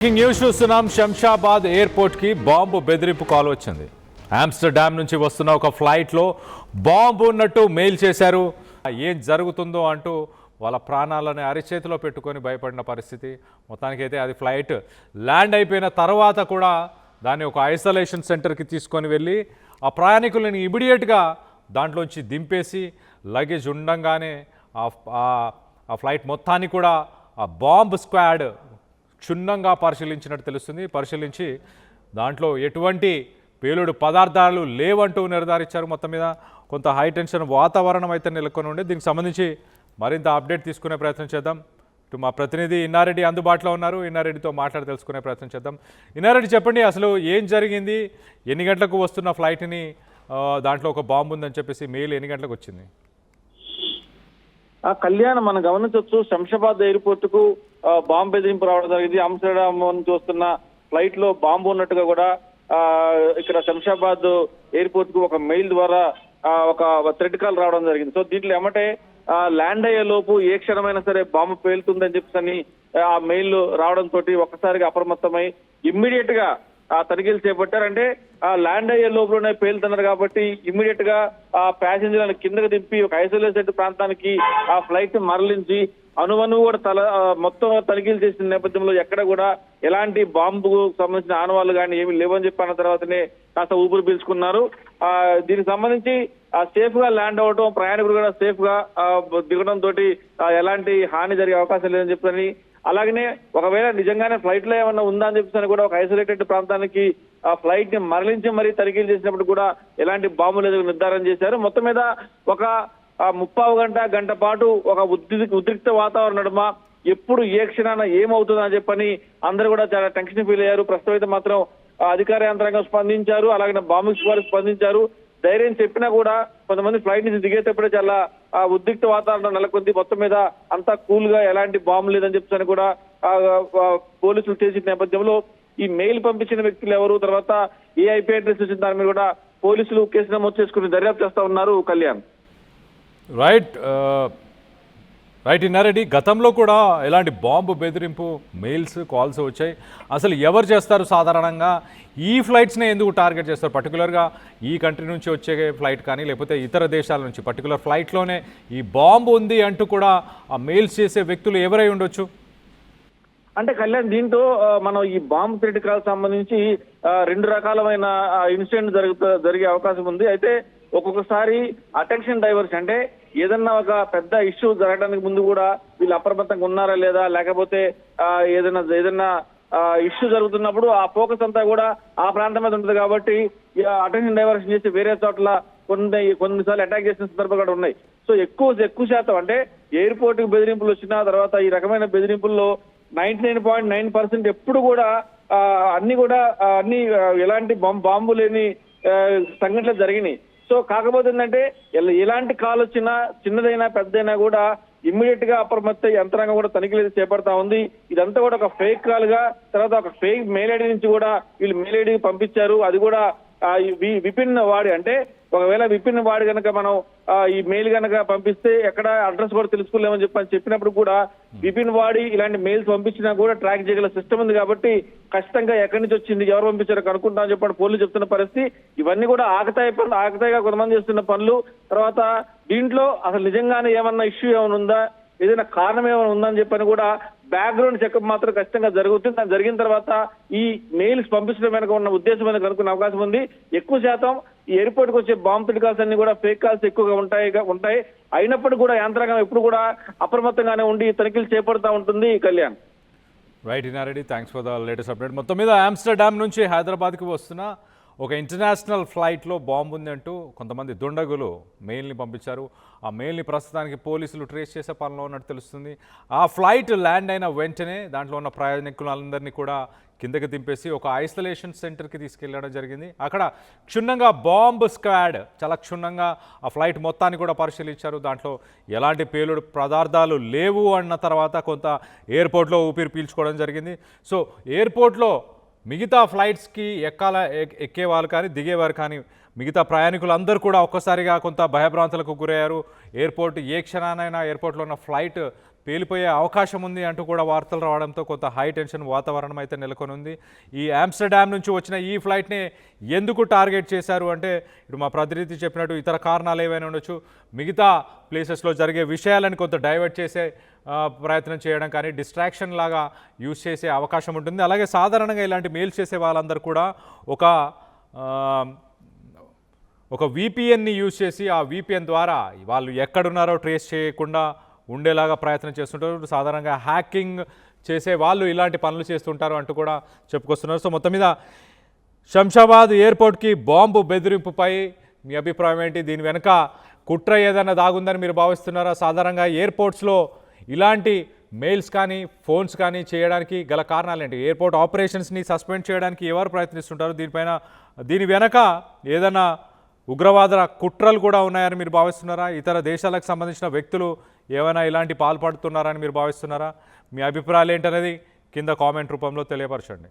News చూస్తున్నాం. Shamshabad airport కి bomb బెదిరింపు కాల్ వచ్చింది. ఆమ్స్టర్డామ్ నుంచి వస్తున్న ఒక ఫ్లైట్ లో బాంబు ఉన్నట్టు మెయిల్ చేశారు. ఏం జరుగుతుందో అంటూ వాళ్ళ ప్రాణాలను అరిచేతిలో పెట్టుకొని భయపడిన పరిస్థితి. మొత్తానికి అయితే అది ఫ్లైట్ ల్యాండ్ అయిపోయిన తర్వాత కూడా దాన్ని ఒక ఐసోలేషన్ సెంటర్కి తీసుకొని వెళ్ళి ఆ ప్రయాణికులను ఇమీడియట్గా దాంట్లోంచి దింపేసి లగేజ్ ఉండంగానే ఆ ఫ్లైట్ మొత్తాన్ని కూడా ఆ బాంబ్ స్క్వాడ్ క్షుణ్ణంగా పరిశీలించినట్టు తెలుస్తుంది. పరిశీలించి దాంట్లో ఎటువంటి పేలుడు పదార్థాలు లేవంటూ నిర్ధారించారు. మొత్తం మీద కొంత హై టెన్షన్ వాతావరణం అయితే నెలకొని ఉండే. దీనికి సంబంధించి మరింత అప్డేట్ తీసుకునే ప్రయత్నం చేద్దాం. ఇటు మా ప్రతినిధి ఇన్నారెడ్డి అందుబాటులో ఉన్నారు. ఇన్నారెడ్డితో మాట్లాడి తెలుసుకునే ప్రయత్నం చేద్దాం. ఇన్నారెడ్డి, చెప్పండి, అసలు ఏం జరిగింది? ఎన్ని గంటలకు వస్తున్న ఫ్లైట్ని దాంట్లో ఒక బాంబు ఉందని చెప్పేసి మెయిల్ ఎన్ని గంటలకు వచ్చింది? కళ్యాణ్, మనం గమనించవచ్చు, శంషాబాద్ ఎయిర్పోర్ట్ కు బాంబు బెదిరింపు రావడం జరిగింది. ఆమ్స్టర్డామ్ నుంచి వస్తున్న ఫ్లైట్ లో బాంబు ఉన్నట్టుగా కూడా ఇక్కడ శంషాబాద్ ఎయిర్పోర్ట్ కు ఒక మెయిల్ ద్వారా ఒక థ్రెడ్ కాల్ రావడం జరిగింది. సో దీంట్లో ఏమంటే ల్యాండ్ అయ్యే లోపు ఏ క్షణమైనా సరే బాంబు పేలుతుందని చెప్పేసి ఆ మెయిల్ రావడంతో ఒక్కసారిగా అప్రమత్తమై ఇమ్మీడియట్ గా తనిఖీలు చేపట్టారు. అంటే ల్యాండ్ అయ్యే లోపలనే పేలుతున్నారు కాబట్టి ఇమ్మీడియట్ గా ఆ ప్యాసింజర్లను కిందకు దింపి ఒక ఐసోలేటెడ్ ప్రాంతానికి ఆ ఫ్లైట్ మరలించి అనువనువు కూడా మొత్తం తనిఖీలు చేసిన నేపథ్యంలో ఎక్కడ కూడా ఎలాంటి బాంబుకు సంబంధించిన ఆనవాళ్లు కానీ ఏమీ లేవని చెప్పి అన్న తర్వాతనే కాస్త ఊపిరి పీల్చుకున్నారు. దీనికి సంబంధించి సేఫ్ గా ల్యాండ్ అవడం, ప్రయాణికులు కూడా సేఫ్ గా దిగడం తోటి ఎలాంటి హాని జరిగే అవకాశం లేదని చెప్పని, అలాగనే ఒకవేళ నిజంగానే ఫ్లైట్ లో ఏమన్నా ఉందా అని చెప్పేసి కూడా ఒక ఐసోలేటెడ్ ప్రాంతానికి ఆ ఫ్లైట్ ని మరలించి మరీ తనిఖీలు చేసినప్పుడు కూడా ఎలాంటి బాంబు లేదు నిర్ధారణ చేశారు. మొత్తం మీద ఒక 30 గంట పాటు ఒక ఉద్రిక్త వాతావరణం నడుమ ఎప్పుడు ఏ క్షణాన ఏమవుతుందని చెప్పని అందరూ కూడా చాలా టెన్షన్ ఫీల్ అయ్యారు. ప్రస్తుతం అయితే మాత్రం అధికార యంత్రాంగం స్పందించారు, అలాగే బాంబు స్క్వాడ్ స్పందించారు. ధైర్యం చెప్పినా కూడా కొంతమంది ఫ్లైట్ నుంచి దిగేటప్పుడే చాలా ఉద్రిక్త వాతావరణం నెలకొంది. మొత్తం మీద అంతా కూల్ గా ఎలాంటి బాంబు లేదని చెప్పని కూడా పోలీసులు చేసిన నేపథ్యంలో ఈ మెయిల్ పంపించిన వ్యక్తులు ఎవరు, తర్వాత ఏ ఐపీ అడ్రస్ వచ్చిన దాని మీద కూడా పోలీసులు కేసు నమోదు చేసుకుని దర్యాప్తు చేస్తా ఉన్నారు. కళ్యాణ్, రైట్ ఇన్నారెడ్డి, గతంలో కూడా ఎలాంటి బాంబు బెదిరింపు మెయిల్స్ కాల్స్ వచ్చాయి. అసలు ఎవరు చేస్తారు సాధారణంగా? ఈ ఫ్లైట్స్నే ఎందుకు టార్గెట్ చేస్తారు? పర్టికులర్గా ఈ కంట్రీ నుంచి వచ్చే ఫ్లైట్ కానీ లేకపోతే ఇతర దేశాల నుంచి పర్టికులర్ ఫ్లైట్లోనే ఈ బాంబు ఉంది అంటూ కూడా ఆ మెయిల్స్ చేసే వ్యక్తులు ఎవరై ఉండొచ్చు? అంటే కళ్యాణ్, దీంతో మనం ఈ బాంబు థ్రెడ్ కాల్ సంబంధించి 2 రకాలమైన ఇన్సిడెంట్ జరిగే అవకాశం ఉంది. అయితే ఒక్కొక్కసారి అటెన్షన్ డైవర్స్, అంటే ఏదన్నా ఒక పెద్ద ఇష్యూ జరగడానికి ముందు కూడా వీళ్ళు అప్రమత్తంగా ఉన్నారా లేదా, లేకపోతే ఏదైనా ఇష్యూ జరుగుతున్నప్పుడు ఆ ఫోకస్ అంతా కూడా ఆ ప్రాంతం మీద ఉంటుంది కాబట్టి అటెన్షన్ డైవర్షన్ చేసి వేరే చోట్ల కొన్నిసార్లు అటాక్ చేసిన సందర్భాలు కూడా ఉన్నాయి. సో ఎక్కువ శాతం అంటే ఎయిర్పోర్ట్ కి బెదిరింపులు వచ్చిన తర్వాత ఈ రకమైన బెదిరింపుల్లో 99.9% ఎప్పుడు కూడా అన్ని ఎలాంటి బాంబు లేని సంఘటనలు జరిగినాయి. సో కాకపోతే ఏంటంటే ఎలాంటి కాల్ వచ్చినా చిన్నదైనా పెద్దదైనా కూడా ఇమ్మీడియట్ గా అప్రమత్త యంత్రాంగం కూడా తనిఖీలు చేపడతా ఉంది. ఇదంతా కూడా ఒక ఫేక్ కాల్ గా, తర్వాత ఒక ఫేక్ మెయిల్ ఐడి నుంచి కూడా వీళ్ళు మెయిల్ ఐడి పంపించారు. అది కూడా విపిన్ వాడి, అంటే ఒకవేళ విపిన్ వాడి కనుక మనం ఈ మెయిల్ కనుక పంపిస్తే ఎక్కడ అడ్రస్ కూడా తెలుసుకోలేమని చెప్పినప్పుడు కూడా విపిన్ వాడి ఇలాంటి మెయిల్స్ పంపించినా కూడా ట్రాక్ చేయగల సిస్టమ్ ఉంది కాబట్టి ఖచ్చితంగా ఎక్కడి నుంచి వచ్చింది, ఎవరు పంపించారో కనుక్కుంటామని చెప్పి పోలీసులు చెప్తున్న పరిస్థితి. ఇవన్నీ కూడా ఆకతాయిగా కొంతమంది చేస్తున్న పనులు. తర్వాత దీంట్లో అసలు నిజంగానే ఏమన్నా ఇష్యూ ఏమైనా ఉందా, ఏదైనా కారణం ఏమైనా ఉందని చెప్పని కూడా బ్యాక్గ్రౌండ్ చెకప్ మాత్రం ఖచ్చితంగా జరుగుతుంది. దాని జరిగిన తర్వాత ఈ మెయిల్స్ పంపించడం వెనక ఉన్న ఉద్దేశం వెనక కనుక్కునే అవకాశం ఉంది. ఎక్కువ శాతం ఈ ఎయిర్పోర్ట్ కి వచ్చే బాంబ్ థ్రెడ్ కాల్స్ అన్ని కూడా ఫేక్ కాల్స్ ఎక్కువగా ఉంటాయి. అయినప్పటికీ కూడా యంత్రాంగం ఎప్పుడు కూడా అప్రమత్తంగానే ఉండి తనిఖీలు చేపడుతూ ఉంటుంది. Kalyan, right Inna Reddy, thanks for the latest update. మొత్తం మీద ఆమ్స్టర్డామ్ నుంచి హైదరాబాద్కి వస్తున్న ఒక ఇంటర్నేషనల్ ఫ్లైట్లో బాంబు ఉంది అంటూ కొంతమంది దుండగులు మెయిల్ని పంపించారు. ఆ మెయిల్ని ప్రస్తుతానికి పోలీసులు ట్రేస్ చేసే పనిలో ఉన్నట్టు తెలుస్తుంది. ఆ ఫ్లైట్ ల్యాండ్ అయిన వెంటనే దాంట్లో ఉన్న ప్రయాణికులందరినీ కూడా కిందకి దింపేసి ఒక ఐసోలేషన్ సెంటర్కి తీసుకెళ్ళడం జరిగింది. అక్కడ క్షుణ్ణంగా బాంబు స్క్వాడ్ చాలా క్షుణ్ణంగా ఆ ఫ్లైట్ మొత్తాన్ని కూడా పరిశీలించారు. దాంట్లో ఎలాంటి పేలుడు పదార్థాలు లేవు అన్న తర్వాత కొంత ఎయిర్పోర్ట్లో ఊపిరి పీల్చుకోవడం జరిగింది. సో ఎయిర్పోర్ట్లో మిగతా ఫ్లైట్స్కి ఎక్కేవాళ్ళు కానీ దిగేవారు కానీ మిగతా ప్రయాణికులందరూ కూడా ఒక్కసారిగా కొంత భయభ్రాంతులకు గురయ్యారు. ఎయిర్పోర్ట్ ఏ క్షణానైనా ఎయిర్పోర్ట్లో ఉన్న ఫ్లైట్ పేలిపోయే అవకాశం ఉంది అంటూ కూడా వార్తలు రావడంతో కొంత హై టెన్షన్ వాతావరణం అయితే నెలకొని ఉంది. ఈ ఆమ్స్టర్డామ్ నుంచి వచ్చిన ఈ ఫ్లైట్ని ఎందుకు టార్గెట్ చేశారు అంటే ఇప్పుడు మా ప్రతినిధి చెప్పినట్టు ఇతర కారణాలు ఏవైనా ఉండొచ్చు, మిగతా ప్లేసెస్లో జరిగే విషయాలను కొంత డైవర్ట్ చేసే ప్రయత్నం చేయడం కానీ డిస్ట్రాక్షన్ లాగా యూజ్ చేసే అవకాశం ఉంటుంది. అలాగే సాధారణంగా ఇలాంటి మెయిల్స్ చేసే వాళ్ళందరూ కూడా ఒక VPNని యూజ్ చేసి ఆ VPN ద్వారా వాళ్ళు ఎక్కడున్నారో ట్రేస్ చేయకుండా ఉండేలాగా ప్రయత్నం చేస్తుంటారు. సాధారణంగా హ్యాకింగ్ చేసే వాళ్ళు ఇలాంటి పనులు చేస్తుంటారు అంటూ కూడా చెప్పుకొస్తున్నారు. సో మొత్తం మీద శంషాబాద్ ఎయిర్పోర్ట్కి బాంబు బెదిరింపుపై మీ అభిప్రాయం ఏంటి? దీని వెనుక కుట్ర ఏదైనా దాగుందని మీరు భావిస్తున్నారా? సాధారణంగా ఎయిర్పోర్ట్స్లో ఇలాంటి మెయిల్స్ కానీ ఫోన్స్ కానీ చేయడానికి గల కారణాలు ఏంటి? ఎయిర్పోర్ట్ ఆపరేషన్స్ని సస్పెండ్ చేయడానికి ఎవరు ప్రయత్నిస్తుంటారు? దీని వెనక ఏదైనా ఉగ్రవాద కుట్రలు కూడా ఉన్నాయని మీరు భావిస్తున్నారా? ఇతర దేశాలకు సంబంధించిన వ్యక్తులు ఏమైనా ఇలాంటి పాల్పడుతున్నారని మీరు భావిస్తున్నారా? మీ అభిప్రాయాలు ఏంటనేది కింద కామెంట్ రూపంలో తెలియపరచండి.